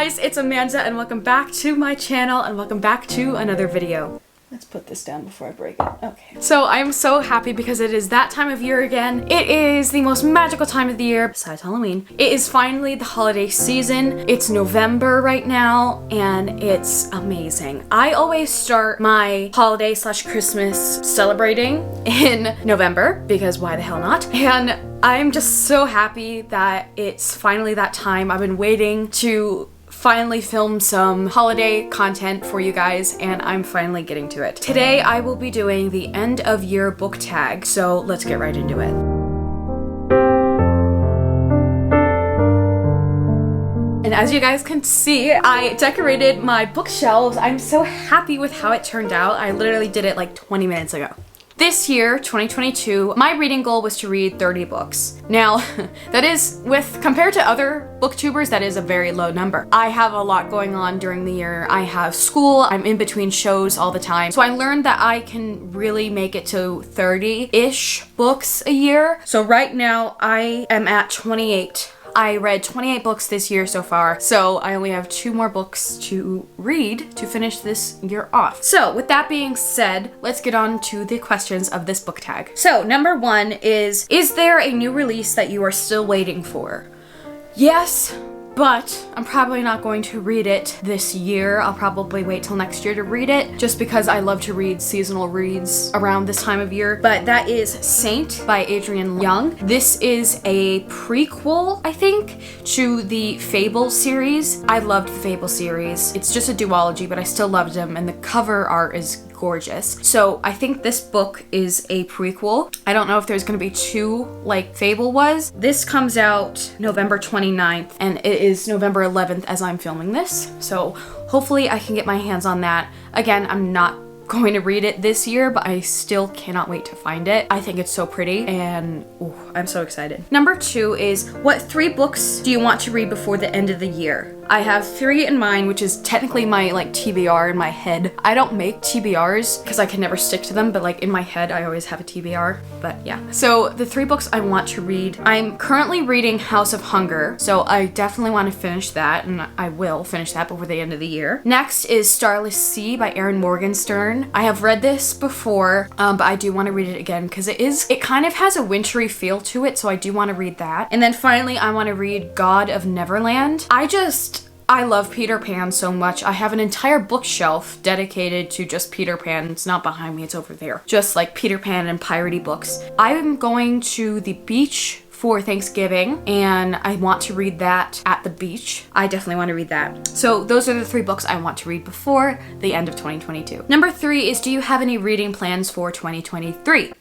guys, it's Amanda and welcome back to my channel and welcome back to another video. Let's put this down before I break it. Okay. So I'm so happy because it is that time of year again. It is the most magical time of the year besides Halloween. It is finally the holiday season. It's November right now and it's amazing. I always start my holiday / Christmas celebrating in November because why the hell not? And I'm just so happy that it's finally that time. I've been waiting to finally film some holiday content for you guys and I'm finally getting to it. Today I will be doing the end of year book tag, so let's get right into it. And as you guys can see, I decorated my bookshelves. I'm so happy with how it turned out. I literally did it like 20 minutes ago. This year, 2022, my reading goal was to read 30 books. Now, that is, compared to other booktubers, that is a very low number. I have a lot going on during the year. I have school, I'm in between shows all the time. So I learned that I can really make it to 30-ish books a year. So right now, I am at 28. I read 28 books this year so far, so I only have 2 more books to read to finish this year off. So with that being said, let's get on to the questions of this book tag. So number 1 is there a new release that you are still waiting for? Yes, but I'm probably not going to read it this year. I'll probably wait till next year to read it, just because I love to read seasonal reads around this time of year. But that is Saint by Adrienne Young. This is a prequel, I think, to the Fable series. I loved the Fable series. It's just a duology, but I still loved them, and the cover art is gorgeous. So I think this book is a prequel. I don't know if there's gonna be 2 like Fable was. This comes out November 29th and it is November 11th as I'm filming this. So hopefully I can get my hands on that. Again, I'm not going to read it this year, but I still cannot wait to find it. I think it's so pretty and I'm so excited. Number 2 is, what 3 books do you want to read before the end of the year? I have 3 in mind, which is technically my like TBR in my head. I don't make TBRs because I can never stick to them, but like in my head I always have a TBR, but yeah. So the 3 books I want to read, I'm currently reading House of Hunger, so I definitely want to finish that, and I will finish that before the end of the year. Next is Starless Sea by Erin Morgenstern. I have read this before, but I do want to read it again because it kind of has a wintry feel to it, so I do want to read that. And then finally I want to read God of Neverland. I love Peter Pan so much. I have an entire bookshelf dedicated to just Peter Pan. It's not behind me, it's over there. Just like Peter Pan and piratey books. I'm going to the beach for Thanksgiving and I want to read that at the beach. I definitely want to read that. So those are the 3 books I want to read before the end of 2022. Number 3 is, do you have any reading plans for 2023?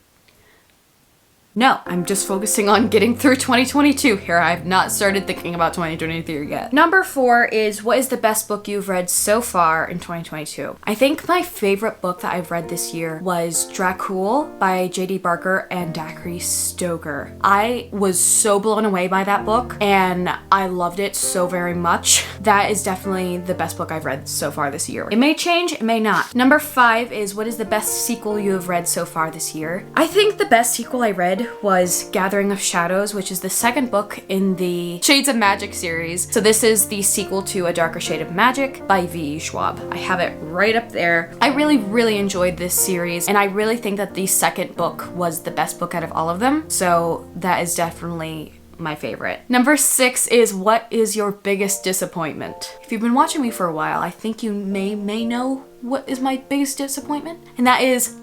No, I'm just focusing on getting through 2022 here. I've not started thinking about 2023 yet. Number 4 is, what is the best book you've read so far in 2022? I think my favorite book that I've read this year was Dracul by J.D. Barker and Dacre Stoker. I was so blown away by that book and I loved it so very much. That is definitely the best book I've read so far this year. It may change, it may not. Number 5 is, what is the best sequel you have read so far this year? I think the best sequel I read was Gathering of Shadows, which is the 2nd book in the Shades of Magic series. So this is the sequel to A Darker Shade of Magic by V. Schwab. I have it right up there. I really enjoyed this series and I really think that the 2nd book was the best book out of all of them. So that is definitely my favorite. Number 6 is, what is your biggest disappointment? If you've been watching me for a while, I think you may know what is my biggest disappointment, and that is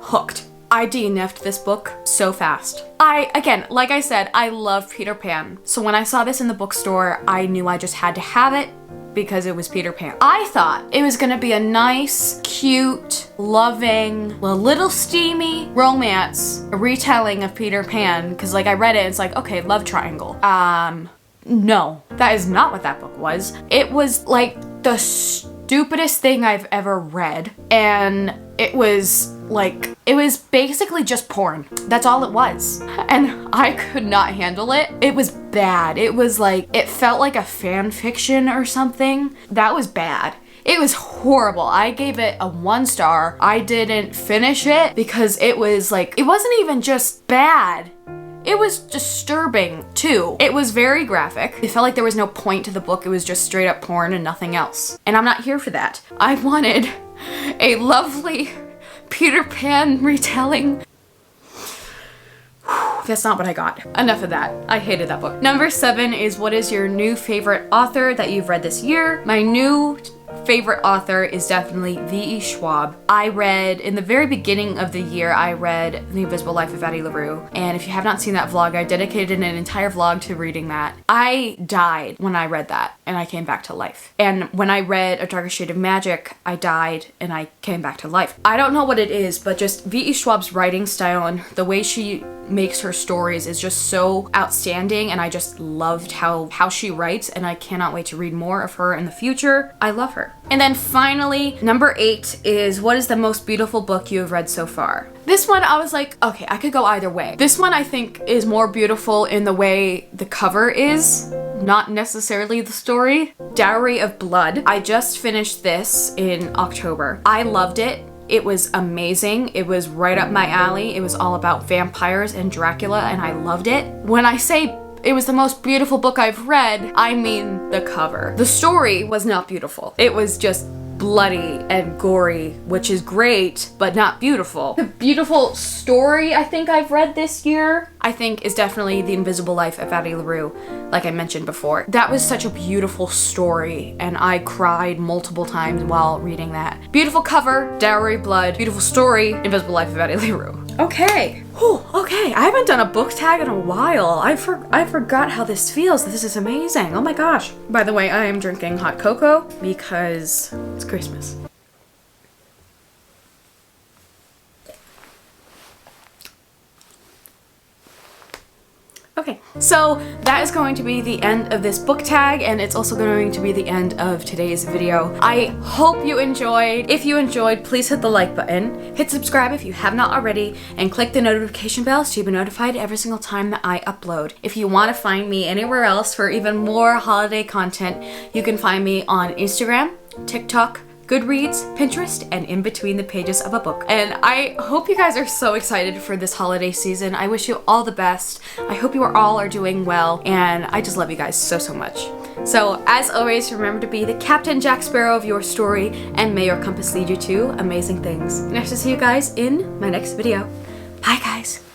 Hooked. I DNF'd this book so fast. Again, like I said, I love Peter Pan. So when I saw this in the bookstore, I knew I just had to have it because it was Peter Pan. I thought it was gonna be a nice, cute, loving, a little steamy romance, a retelling of Peter Pan, because like I read it, it's like, okay, love triangle. No, that is not what that book was. It was like the stupidest thing I've ever read, and it was basically just porn. That's all it was. And I could not handle it. It was bad. It was like, it felt like a fan fiction or something. That was bad. It was horrible. I gave it a 1 star. I didn't finish it because it was like, it wasn't even just bad. It was disturbing too. It was very graphic. It felt like there was no point to the book. It was just straight up porn and nothing else. And I'm not here for that. I wanted a lovely Peter Pan retelling. That's not what I got. Enough of that. I hated that book. Number 7 is what is your new favorite author that you've read this year? My new favorite author is definitely V.E. Schwab. I read, in the very beginning of the year, I read The Invisible Life of Addie, LaRue. And if you have not seen that vlog, I dedicated an entire vlog to reading that. I died when I read that, and I came back to life. And when I read A Darker Shade of Magic, I died and I came back to life. I don't know what it is, but just V.E. Schwab's writing style and the way she makes her stories is just so outstanding, and I just loved how she writes, and I cannot wait to read more of her in the future. I love her. And then finally, number 8 is what is the most beautiful book you have read so far? This one I was like, okay, I could go either way. This one I think is more beautiful in the way the cover is, not necessarily the story. Dowry of Blood. I just finished this in October. I loved it. It was amazing. It was right up my alley. It was all about vampires and Dracula, and I loved it. When I say it was the most beautiful book I've read, I mean the cover. The story was not beautiful. It was just bloody and gory, which is great, but not beautiful. The beautiful story I think I've read this year, I think, is definitely The Invisible Life of Addie, LaRue, like I mentioned before. That was such a beautiful story, and I cried multiple times while reading that. Beautiful cover, Dowry, Blood. Beautiful story, Invisible Life of Addie, LaRue. Okay. Whew, okay. I haven't done a book tag in a while. I forgot how this feels. This is amazing. Oh my gosh. By the way, I am drinking hot cocoa because it's Christmas. Okay, so that is going to be the end of this book tag, and it's also going to be the end of today's video. I hope you enjoyed. If you enjoyed, please hit the like button, hit subscribe if you have not already, and click the notification bell so you'll be notified every single time that I upload. If you want to find me anywhere else for even more holiday content, you can find me on Instagram, TikTok, GoodReads, Pinterest, and in between the pages of a book. And I hope you guys are so excited for this holiday season. I wish you all the best. I hope you all are doing well, and I just love you guys so, so much. So, as always, remember to be the Captain Jack Sparrow of your story, and may your compass lead you to amazing things. And I shall see you guys in my next video. Bye, guys.